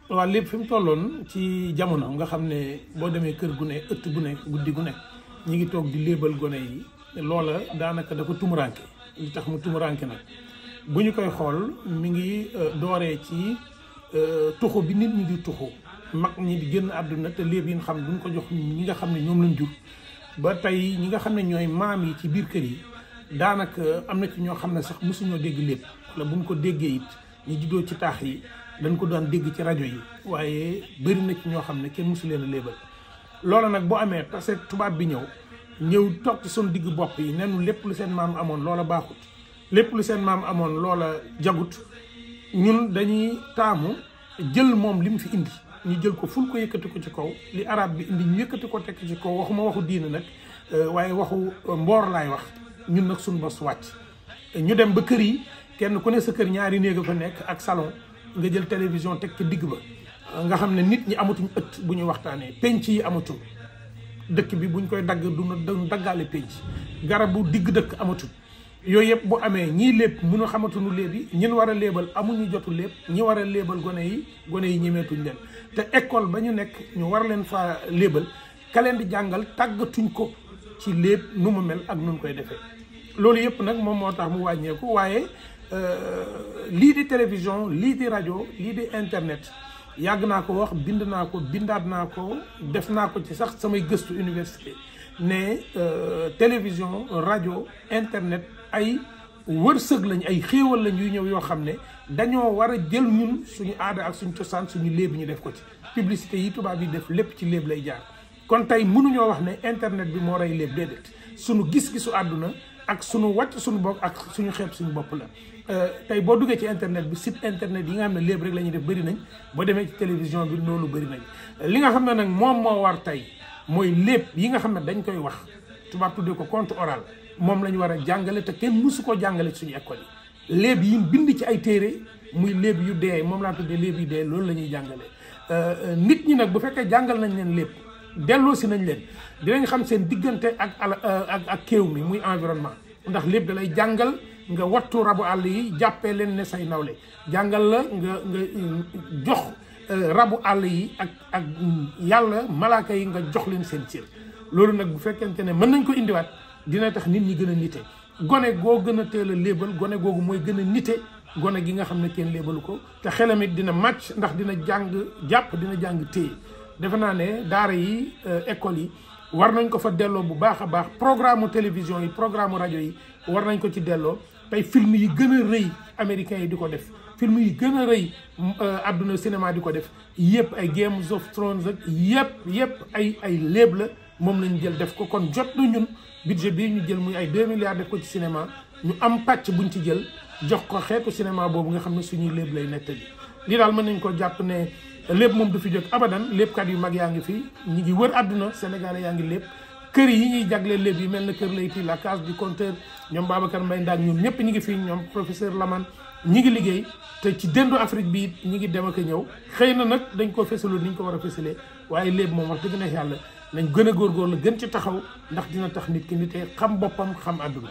waaw lépp fi mu tolloon ci jamono nga xam ne boo demee kër gu ne ëtt gu ne guddi gu ne ñi ngi toog di léebal gone yi loola daanaka dafa tumuranke li tax mu tumuranke nag bu ñu koy xool mi ngi dooree ci tuxu bi nit ñi di tuxu mag ñi di génn àdduna te léeb yi nga xam duñ ko jox ñi nga xam ne ñoom lañ jur ba tey ñi nga xam ne ñooy maam yi ci biir kër yi daanaka am na ci ñoo xam ne sax mosuñoo dégg lépp wala buñ ko déggee it ñu juddoo ci taax yi dañ ko daan dégg ci rajo yi waaye bëri na ci ñoo xam ne kenn mosu leen a léebal loola nag boo amee parce que tubaab bi ñëw toog ci suñu digg bopp yi nenu lépp lu seen maam amoon loola baaxut lépp lu seen maam amoon loola jagut ñun dañuy taamu jël moom li mu fi indi ñu jël ko ful ko yëkkati ko ci kaw li arab bi indi ñu yëkkati ko tekk ci kaw waxuma waxu diina nag waaye waxu mboor laay wax ñun nag suñu bos wàcc ñu dem ba kër yi kenn ku ne sa kër ñaari néeg a fa nekk ak salon nga jël télévision teg ci digg ba nga xam ne nit ñi amatuñ ëtt bu ñuy waxtaanee penc yi amatul dëkk bi buñ koy dagg du daggaale penc garabu digg dëkk amatul yooyu yëpp bu amee ñii lépp mun a xamatuñu léeb yi ñin war a léebal amuñu jotu lépp ñi war a léebal gone yi ñemeetuñ leen te école ba ñu nekk ñu war leen fa léebal ka leen di jàngal tàggatuñ ko ci léeb nu mu mel ak nun koy defee loolu yëpp nag moom moo tax mu wàññeeku waaye lii di télévision lii di rajo lii di internet yàgg naa ko wax bind naa ko bindaat naa ko def naa ko ci sax samay gëstu université ne télévision rajo internet ay wërsëg lañ ay xéewal lañ yuy ñëw yoo xam ne dañoo war a jël ñun suñu aada ak suñu cosaan suñu léeb ñu def ko ci publicité yi tubaab yi def lépp ci léeb lay jaar kon tey mënuñoo wax ne internet bi moo rey léeb déedéet suñu gis-gisu àdduna ak suñu wàcc suñu bopp ak suñu xeeb suñu bopp la tey boo duggee ci internet bi site internet yi nga xam ne léeb rek la ñuy def bëri nañ boo demee ci télévision bi noonu bëri nañ li nga xam ne nag moom moo war tey mooy léeb yi nga xam ne dañ koy wax tubaab tuddee ko conte oral moom la ñu war a jàngale te kenn mësu ko jàngale ci suñu école yi léeb yi bind ci ay téere muy léeb yu dee moom laa tuddee léeb yu dee loolu la ñuy jàngale nit ñi nag bu fekkee jàngal nañ leen léeb delloo si nañ leen dinañ xam seen diggante ak kéew mi muy environnement ndax léeb da lay jàngal nga wattu rabu àll yi jàppee leen ne say nawle jàngal la nga jox rabu àll yi ak yàlla malaaka yi nga jox leen seen cër loolu nag bu fekkente ne mën nañ ko indiwaat dina tax nit ñi gën a nite gone goo gën a teel a léebal gone googu mooy gën a nite gone gi nga xam ne kenn léebalu ko te xelam it dina màcc ndax dina jàng jàpp dina jàng téye defe naa ne daara yi école yi war nañ ko fa delloo bu baax a baax programme télévision yi programme rajo yi war nañ ko ci delloo tey film yi gën a rëy américains yi di ko def film yi gën a rëy àdduna cinéma di ko def yëpp ay Game of Thrones ak yëpp ay léeb la moom lañ jël def ko kon jot na ñun budget bii ñu jël muy ay 2 milliards def ko ci cinéma ñu am pàcc buñ ci jël jox ko xeetu cinéma boobu nga xam ne suñuy léeb lay nettali li daal mën nañ ko jàpp ne lépp moom du fi jóg abadan léppkat yu mag yaa ngi fi ñi ngi wër àdduna sénégalais yaa ngi lépp kër yi ñuy jagleel lépp yi mel na kër Leyti la case du conteur ñoom Babacar Mbaye Ndaak ñoom ñëpp ñi ngi fi ñoom professeur Lamane ñi ngi liggéey te ci dendu Afrique bi it ñi ngi dem ak ñëw xëy na nag dañ ko fësalul ni ñu ko war a fësalee waaye lépp moom wax dëgg neex yàlla nañ gën a góorgóorlu gën ci taxaw ndax dina tax nit ki nitee xam boppam xam àdduna